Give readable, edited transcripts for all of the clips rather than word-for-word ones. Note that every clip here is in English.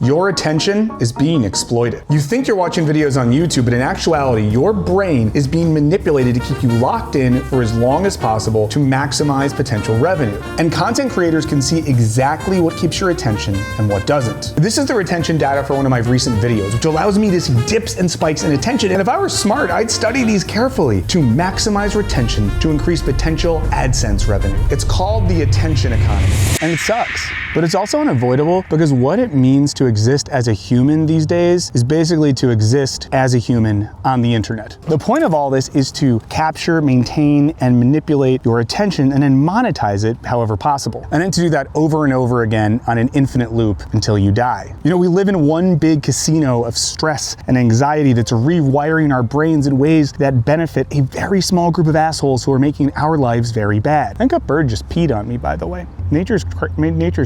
Your attention is being exploited. You think you're watching videos on YouTube, but in actuality, your brain is being manipulated to keep you locked in for as long as possible to maximize potential revenue. And content creators can see exactly what keeps your attention and what doesn't. This is the retention data for one of my recent videos, which allows me to see dips and spikes in attention. And if I were smart, I'd study these carefully to maximize retention to increase potential AdSense revenue. It's called the attention economy. And it sucks, but it's also unavoidable because what it means to exist as a human these days is basically to exist as a human on the internet. The point of all this is to capture, maintain, and manipulate your attention and then monetize it however possible. And then to do that over and over again on an infinite loop until you die. You know, we live in one big casino of stress and anxiety that's rewiring our brains in ways that benefit a very small group of assholes who are making our lives very bad. I think a bird just peed on me, by the way. Nature's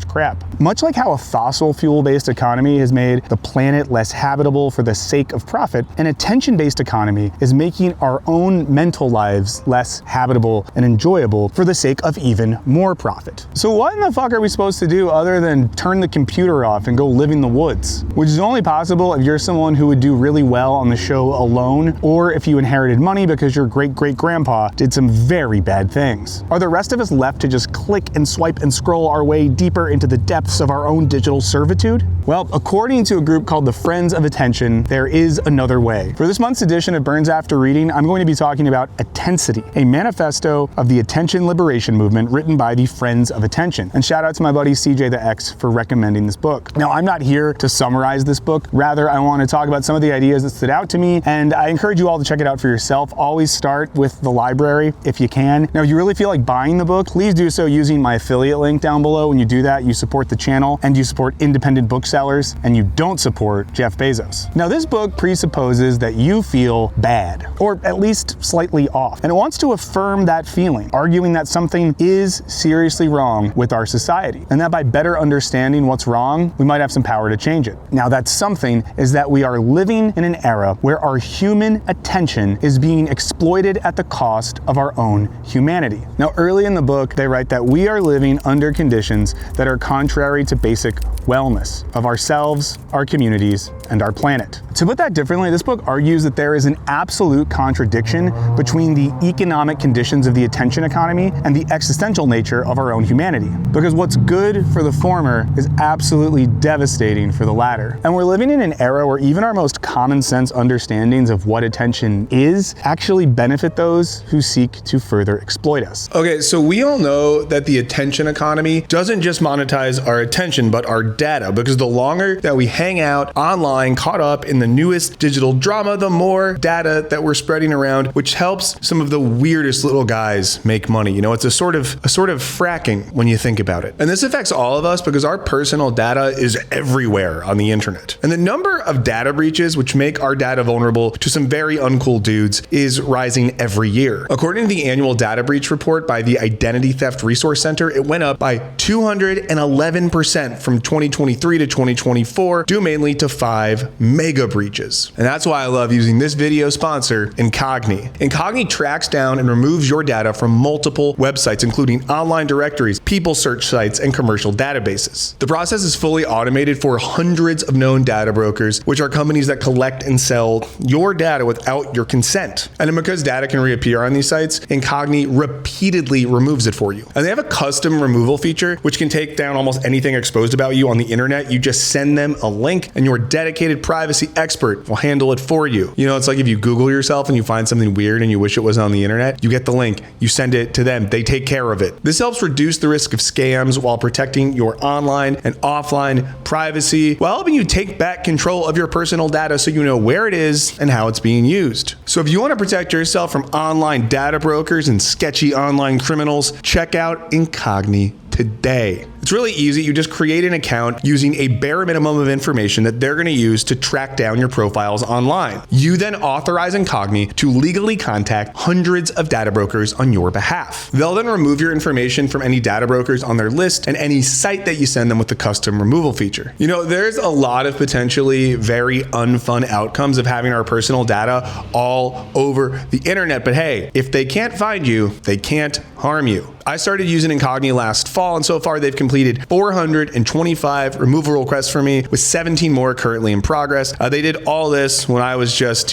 crap. Much like how a fossil fuel-based economy has made the planet less habitable for the sake of profit, an attention-based economy is making our own mental lives less habitable and enjoyable for the sake of even more profit. So what in the fuck are we supposed to do other than turn the computer off and go live in the woods? Which is only possible if you're someone who would do really well on the show alone, or if you inherited money because your great-great-grandpa did some very bad things. Are the rest of us left to just click and swipe and scroll our way deeper into the depths of our own digital servitude? Well, according to a group called the Friends of Attention, there is another way. For this month's edition of Burns After Reading, I'm going to be talking about Attensity, a manifesto of the attention liberation movement written by the Friends of Attention. And shout out to my buddy CJ the X for recommending this book. Now, I'm not here to summarize this book. Rather, I want to talk about some of the ideas that stood out to me, and I encourage you all to check it out for yourself. Always start with the library if you can. Now, if you really feel like buying the book, please do so using my affiliate link down below. When you do that, you support the channel and you support independent booksellers, and you don't support Jeff Bezos. Now, this book presupposes that you feel bad, or at least slightly off, and it wants to affirm that feeling, arguing that something is seriously wrong with our society, and that by better understanding what's wrong, we might have some power to change it. Now, that something is that we are living in an era where our human attention is being exploited at the cost of our own humanity. Now, early in the book, they write that we are living under conditions that are contrary to basic wellness of ourselves, our communities, and our planet. To put that differently, this book argues that there is an absolute contradiction between the economic conditions of the attention economy and the existential nature of our own humanity. Because what's good for the former is absolutely devastating for the latter. And we're living in an era where even our most common sense understandings of what attention is actually benefit those who seek to further exploit us. Okay, so we all know that the attention economy doesn't just monetize our attention, but our data, because the longer that we hang out online, caught up in the newest digital drama, the more data that we're spreading around, which helps some of the weirdest little guys make money. You know, it's a sort of fracking when you think about it. And this affects all of us because our personal data is everywhere on the internet. And the number of data breaches which make our data vulnerable to some very uncool dudes is rising every year. According to the annual data breach report by the Identity Theft Resource Center, it went up by 211% from 2023 to 2024, due mainly to 5 mega breaches. And that's why I love using this video sponsor, Incogni. Incogni tracks down and removes your data from multiple websites, including online directories, people search sites, and commercial databases. The process is fully automated for hundreds of known data brokers, which are companies that collect and sell your data without your consent. And then because data can reappear on these sites, Incogni repeatedly removes it for you. And they have a custom removal feature, which can take down almost anything exposed about you on the internet. You just send them a link and your dedicated privacy expert will handle it for you. You know, it's like if you Google yourself and you find something weird and you wish it was on the internet, you get the link, you send it to them, they take care of it. This helps reduce the risk of scams while protecting your online and offline privacy, while helping you take back control of your personal data so you know where it is and how it's being used. So if you want to protect yourself from online data brokers and sketchy online criminals, check out Incogni today. It's really easy. You just create an account using a bare minimum of information that they're going to use to track down your profiles online. You then authorize Incogni to legally contact hundreds of data brokers on your behalf. They'll then remove your information from any data brokers on their list and any site that you send them with the custom removal feature. You know, there's a lot of potentially very unfun outcomes of having our personal data all over the internet, but hey, if they can't find you, they can't harm you. I started using Incogni last fall, and so far they've completed 425 removal requests for me, with 17 more currently in progress. They did all this when I was just,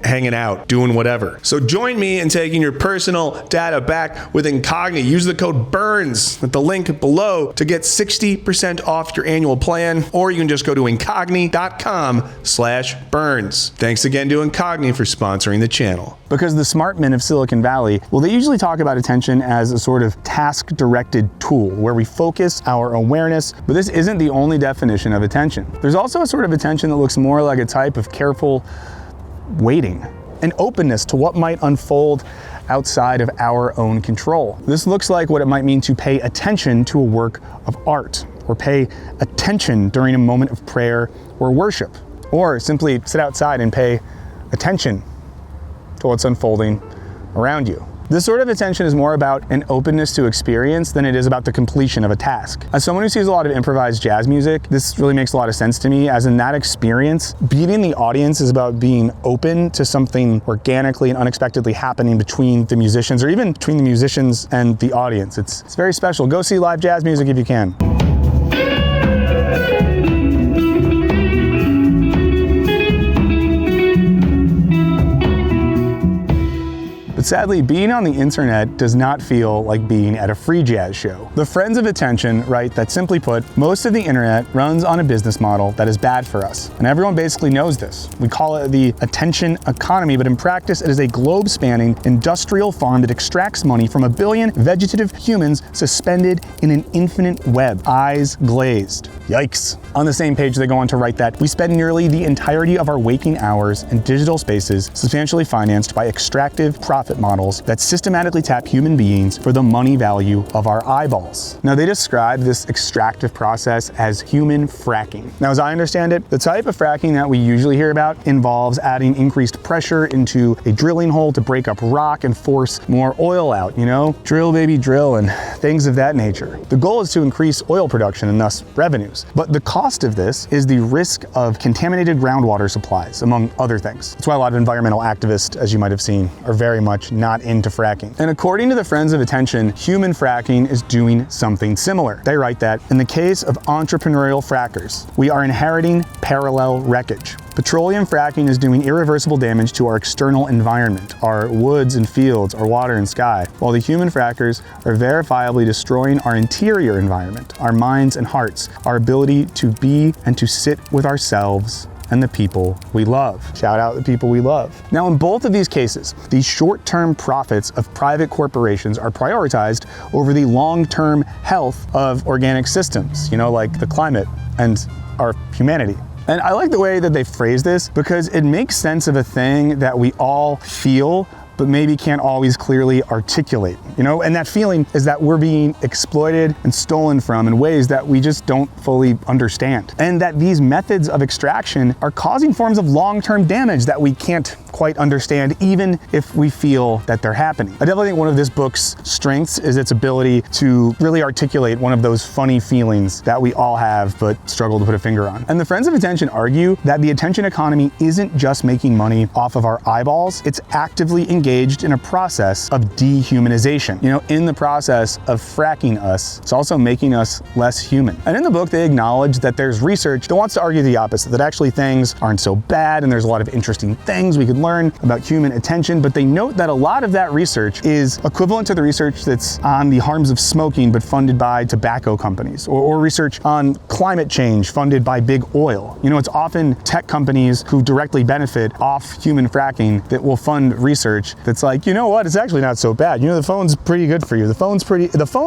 hanging out, doing whatever. So join me in taking your personal data back with Incogni. Use the code BURNS at the link below to get 60% off your annual plan, or you can just go to incogni.com/burns. Thanks again to Incogni for sponsoring the channel. Because the smart men of Silicon Valley, well, they usually talk about attention as a sort of task-directed tool where we focus our awareness, but this isn't the only definition of attention. There's also a sort of attention that looks more like a type of careful waiting, an openness to what might unfold outside of our own control. This looks like what it might mean to pay attention to a work of art, or pay attention during a moment of prayer or worship, or simply sit outside and pay attention to what's unfolding around you. This sort of attention is more about an openness to experience than it is about the completion of a task. As someone who sees a lot of improvised jazz music, this really makes a lot of sense to me, as in that experience, beating the audience is about being open to something organically and unexpectedly happening between the musicians, or even between the musicians and the audience. It's very special. Go see live jazz music if you can. But sadly, being on the internet does not feel like being at a free jazz show. The Friends of Attention write that, simply put, most of the internet runs on a business model that is bad for us. And everyone basically knows this. We call it the attention economy, but in practice, it is a globe-spanning industrial farm that extracts money from a billion vegetative humans suspended in an infinite web, eyes glazed. Yikes. On the same page, they go on to write that we spend nearly the entirety of our waking hours in digital spaces substantially financed by extractive profit models that systematically tap human beings for the money value of our eyeballs. Now, they describe this extractive process as human fracking. Now, as I understand it, the type of fracking that we usually hear about involves adding increased pressure into a drilling hole to break up rock and force more oil out, drill baby drill and things of that nature. The goal is to increase oil production and thus revenues. But the cost of this is the risk of contaminated groundwater supplies, among other things. That's why a lot of environmental activists, as you might have seen, are very much not into fracking. And according to the Friends of Attention, human fracking is doing something similar. They write that, in the case of entrepreneurial frackers, we are inheriting parallel wreckage. Petroleum fracking is doing irreversible damage to our external environment, our woods and fields, our water and sky, while the human frackers are verifiably destroying our interior environment, our minds and hearts, our ability to be and to sit with ourselves and the people we love. Shout out the people we love. Now, in both of these cases, the short-term profits of private corporations are prioritized over the long-term health of organic systems, like the climate and our humanity. And I like the way that they phrase this, because it makes sense of a thing that we all feel, but maybe can't always clearly articulate, And that feeling is that we're being exploited and stolen from in ways that we just don't fully understand. And that these methods of extraction are causing forms of long-term damage that we can't quite understand, even if we feel that they're happening. I definitely think one of this book's strengths is its ability to really articulate one of those funny feelings that we all have but struggle to put a finger on. And the Friends of Attention argue that the attention economy isn't just making money off of our eyeballs, it's actively engaged in a process of dehumanization. In the process of fracking us, it's also making us less human. And in the book, they acknowledge that there's research that wants to argue the opposite, that actually things aren't so bad and there's a lot of interesting things we could learn about human attention, but they note that a lot of that research is equivalent to the research that's on the harms of smoking but funded by tobacco companies, or research on climate change funded by big oil. It's often tech companies who directly benefit off human fracking that will fund research that's like, it's actually not so bad. The phone's pretty good for you. The phone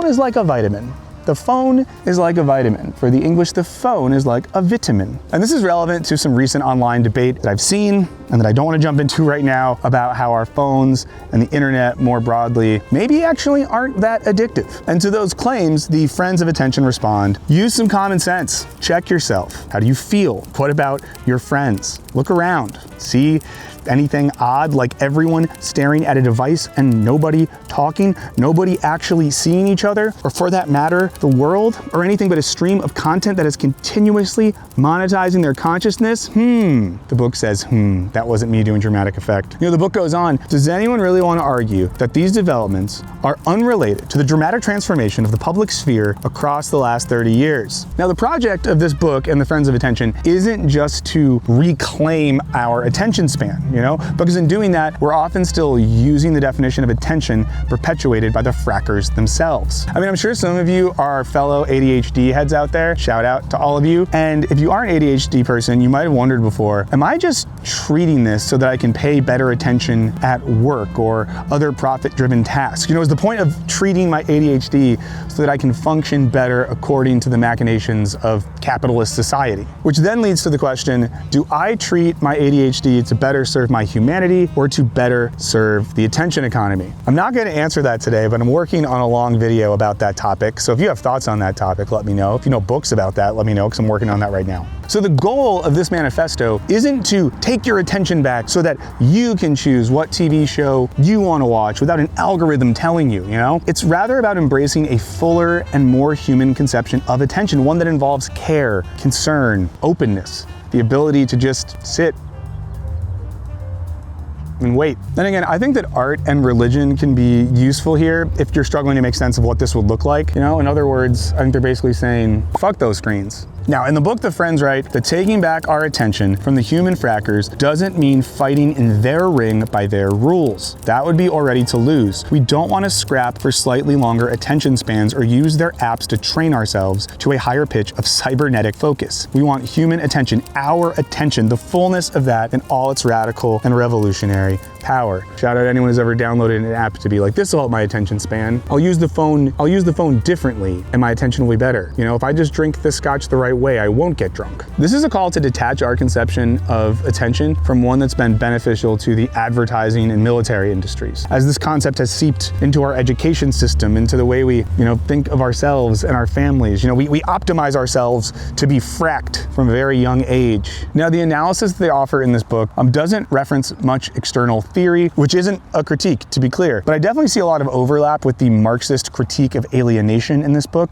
is like a vitamin. The phone is like a vitamin. For the English, the phone is like a vitamin. And this is relevant to some recent online debate that I've seen and that I don't want to jump into right now about how our phones and the internet more broadly maybe actually aren't that addictive. And to those claims, the Friends of Attention respond, use some common sense. Check yourself. How do you feel? What about your friends? Look around. See anything odd, like everyone staring at a device and nobody talking, nobody actually seeing each other, or for that matter, the world, or anything but a stream of content that is continuously monetizing their consciousness? The book says, That wasn't me doing dramatic effect. The book goes on, does anyone really want to argue that these developments are unrelated to the dramatic transformation of the public sphere across the last 30 years? Now, the project of this book and the Friends of Attention isn't just to reclaim our attention span, because in doing that, we're often still using the definition of attention perpetuated by the frackers themselves. I mean, I'm sure some of you are fellow ADHD heads out there. Shout out to all of you. And if you are an ADHD person, you might have wondered before, am I just treating this so that I can pay better attention at work or other profit-driven tasks? Is the point of treating my ADHD so that I can function better according to the machinations of capitalist society? Which then leads to the question, do I treat my ADHD to better serve my humanity or to better serve the attention economy? I'm not going to answer that today, but I'm working on a long video about that topic. So if you have thoughts on that topic, let me know. If you know books about that, let me know, because I'm working on that right now. So the goal of this manifesto isn't to take your attention back so that you can choose what TV show you want to watch without an algorithm telling you, It's rather about embracing a fuller and more human conception of attention, one that involves care, concern, openness, the ability to just sit and wait. Then again, I think that art and religion can be useful here if you're struggling to make sense of what this would look like. In other words, I think they're basically saying, fuck those screens. Now, in the book, the friends write that taking back our attention from the human frackers doesn't mean fighting in their ring by their rules. That would be already to lose. We don't want to scrap for slightly longer attention spans or use their apps to train ourselves to a higher pitch of cybernetic focus. We want human attention, our attention, the fullness of that in all its radical and revolutionary power. Shout out to anyone who's ever downloaded an app to be like, this will help my attention span. I'll use the phone differently and my attention will be better. If I just drink this scotch the right way, I won't get drunk. This is a call to detach our conception of attention from one that's been beneficial to the advertising and military industries. As this concept has seeped into our education system, into the way we, think of ourselves and our families. We optimize ourselves to be fracked from a very young age. Now, the analysis that they offer in this book doesn't reference much external theory, which isn't a critique, to be clear. But I definitely see a lot of overlap with the Marxist critique of alienation in this book,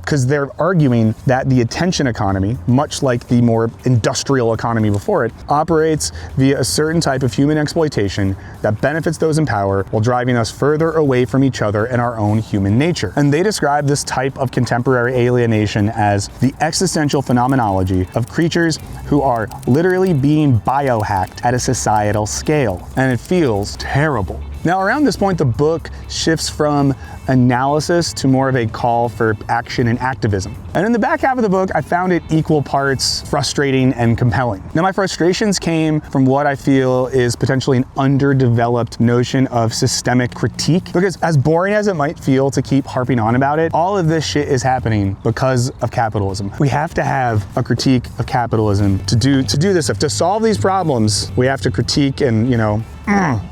because they're arguing that the attention economy, much like the more industrial economy before it, operates via a certain type of human exploitation that benefits those in power while driving us further away from each other and our own human nature. And they describe this type of contemporary alienation as the existential phenomenology of creatures who are literally being biohacked at a societal scale. And it feels terrible. Now, around this point, the book shifts from analysis to more of a call for action and activism. And in the back half of the book, I found it equal parts frustrating and compelling. Now, my frustrations came from what I feel is potentially an underdeveloped notion of systemic critique, because as boring as it might feel to keep harping on about it, all of this shit is happening because of capitalism. We have to have a critique of capitalism to do this stuff. To solve these problems, we have to critique and,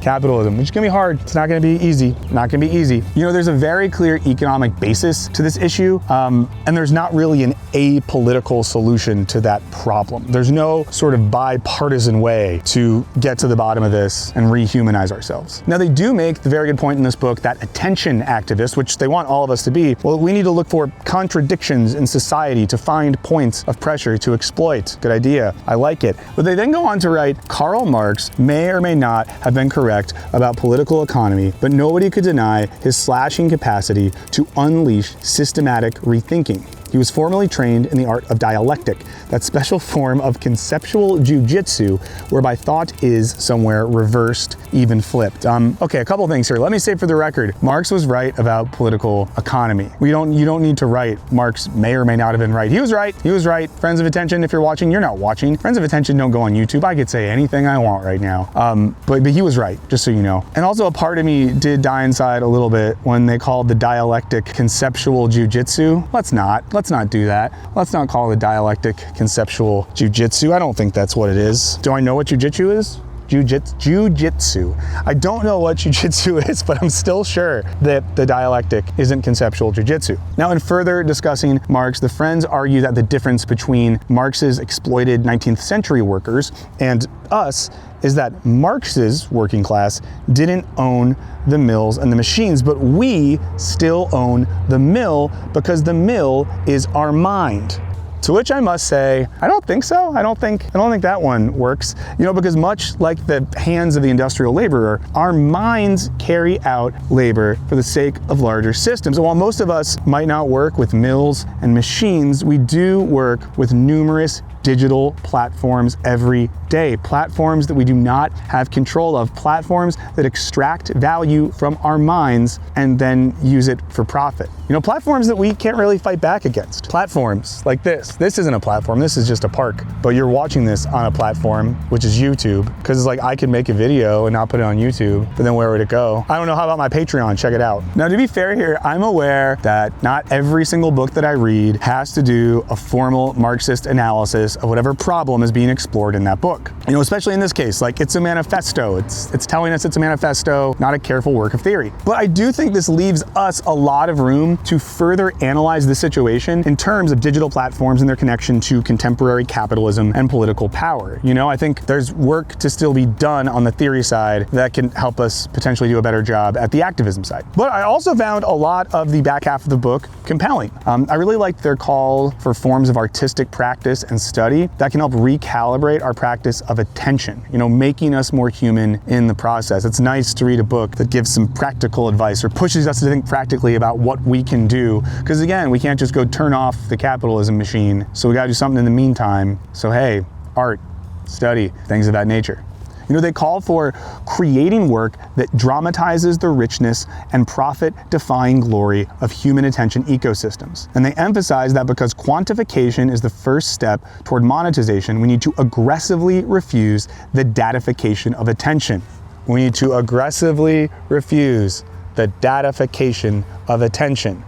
capitalism, which is gonna be hard. It's not gonna be easy. Not gonna be easy. There's a very clear economic basis to this issue, and there's not really an apolitical solution to that problem. There's no sort of bipartisan way to get to the bottom of this and rehumanize ourselves. Now, they do make the very good point in this book that attention activists, which they want all of us to be, well, we need to look for contradictions in society to find points of pressure to exploit. Good idea. I like it. But they then go on to write, Karl Marx may or may not have been correct about political economy, but nobody could deny his slashing capacity to unleash systematic rethinking. He was formally trained in the art of dialectic, that special form of conceptual jujitsu whereby thought is somewhere reversed, even flipped. Okay, a couple things here. Let me say for the record, Marx was right about political economy. You don't need to write Marx may or may not have been right. He was right. He was right. Friends of Attention, if you're watching, you're not watching. Friends of Attention don't go on YouTube. I could say anything I want right now. But he was right, just so you know. And also a part of me did die inside a little bit when they called the dialectic conceptual jujitsu. Let's not do that. Let's not call it dialectic conceptual jujitsu. I don't think that's what it is. Do I know what jujitsu is? Jiu-jitsu. I don't know what jiu-jitsu is, but I'm still sure that the dialectic isn't conceptual jiu-jitsu. Now, in further discussing Marx, the friends argue that the difference between Marx's exploited 19th century workers and us is that Marx's working class didn't own the mills and the machines, but we still own the mill because the mill is our mind. To which I must say, I don't think so. I don't think that one works. Because much like the hands of the industrial laborer, our minds carry out labor for the sake of larger systems. And while most of us might not work with mills and machines, we do work with numerous digital platforms every day. Platforms that we do not have control of. Platforms that extract value from our minds and then use it for profit. Platforms that we can't really fight back against. Platforms like this. This isn't a platform, this is just a park. But you're watching this on a platform, which is YouTube, because it's like I could make a video and not put it on YouTube, but then where would it go? I don't know, how about my Patreon? Check it out. Now, to be fair here, I'm aware that not every single book that I read has to do a formal Marxist analysis of whatever problem is being explored in that book. Especially in this case, like it's a manifesto. It's telling us it's a manifesto, not a careful work of theory. But I do think this leaves us a lot of room to further analyze the situation in terms of digital platforms and their connection to contemporary capitalism and political power. I think there's work to still be done on the theory side that can help us potentially do a better job at the activism side. But I also found a lot of the back half of the book compelling. I really liked their call for forms of artistic practice and study that can help recalibrate our practice of attention, making us more human in the process. It's nice to read a book that gives some practical advice or pushes us to think practically about what we can do. Because again, we can't just go turn off the capitalism machine. So we gotta do something in the meantime. So hey, art, study, things of that nature. They call for creating work that dramatizes the richness and profit-defying glory of human attention ecosystems. And they emphasize that because quantification is the first step toward monetization, we need to aggressively refuse the datification of attention. We need to aggressively refuse the datification of attention.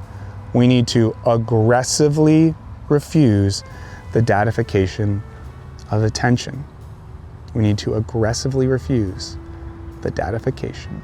We need to aggressively refuse the datification of attention. We need to aggressively refuse the datification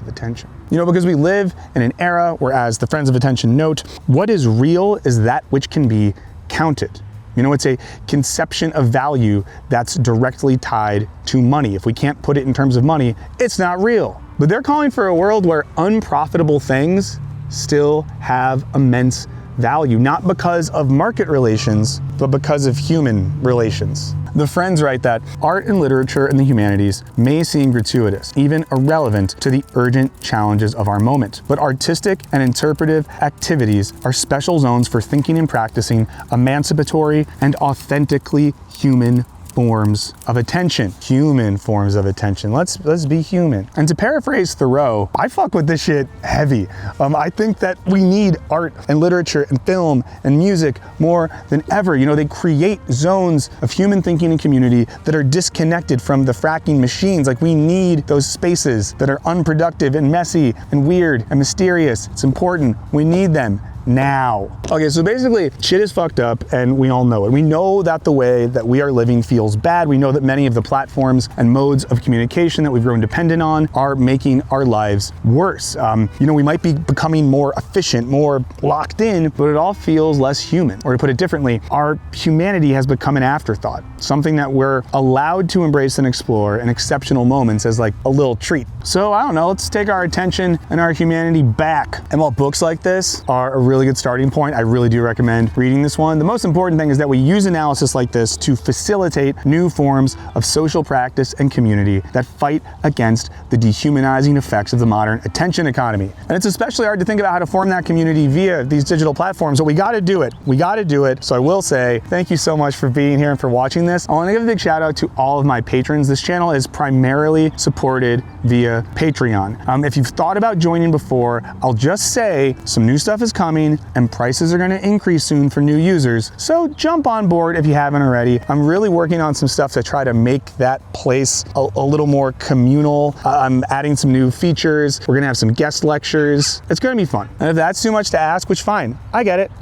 of attention. Because we live in an era where, as the Friends of Attention note, what is real is that which can be counted. It's a conception of value that's directly tied to money. If we can't put it in terms of money, it's not real. But they're calling for a world where unprofitable things still have immense value, not because of market relations, but because of human relations. The Friends write that art and literature and the humanities may seem gratuitous, even irrelevant to the urgent challenges of our moment. But artistic and interpretive activities are special zones for thinking and practicing emancipatory and authentically human forms of attention. Human forms of attention. Let's be human. And to paraphrase Thoreau, I fuck with this shit heavy. I think that we need art and literature and film and music more than ever. They create zones of human thinking and community that are disconnected from the fracking machines. Like, we need those spaces that are unproductive and messy and weird and mysterious. It's important. We need them now. Okay, so basically, shit is fucked up and we all know it. We know that the way that we are living feels bad. We know that many of the platforms and modes of communication that we've grown dependent on are making our lives worse. We might be becoming more efficient, more locked in, but it all feels less human. Or to put it differently, our humanity has become an afterthought, something that we're allowed to embrace and explore in exceptional moments as like a little treat. So I don't know, let's take our attention and our humanity back. And while books like this are a really good starting point, I really do recommend reading this one. The most important thing is that we use analysis like this to facilitate new forms of social practice and community that fight against the dehumanizing effects of the modern attention economy. And it's especially hard to think about how to form that community via these digital platforms, but we gotta do it. We gotta do it. So I will say thank you so much for being here and for watching this. I wanna give a big shout out to all of my patrons. This channel is primarily supported via Patreon. If you've thought about joining before, I'll just say some new stuff is coming and prices are gonna increase soon for new users. So jump on board if you haven't already. I'm really working on some stuff to try to make that place a little more communal. I'm adding some new features. We're gonna have some guest lectures. It's gonna be fun. And if that's too much to ask, which fine, I get it.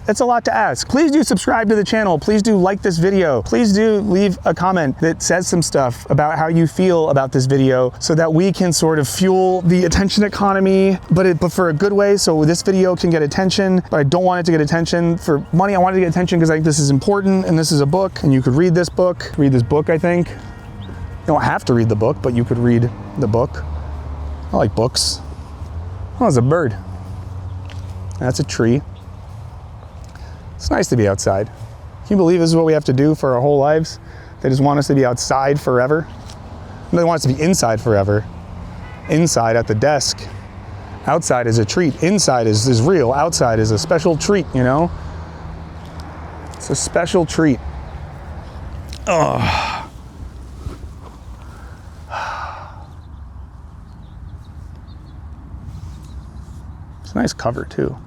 It's a lot to ask. Please do subscribe to the channel. Please do like this video. Please do leave a comment that says some stuff about how you feel about this video so that we can sort of fuel the attention economy, but for a good way, so this video can get attention, but I don't want it to get attention for money. I want it to get attention because I think this is important and this is a book and you could read this book. Read this book, I think. You don't have to read the book, but you could read the book. I like books. Oh, there's a bird. That's a tree. It's nice to be outside. Can you believe this is what we have to do for our whole lives? They just want us to be outside forever. They want us to be inside forever. Inside at the desk. Outside is a treat. Inside is real. Outside is a special treat, you know? It's a special treat. Oh. It's a nice cover too.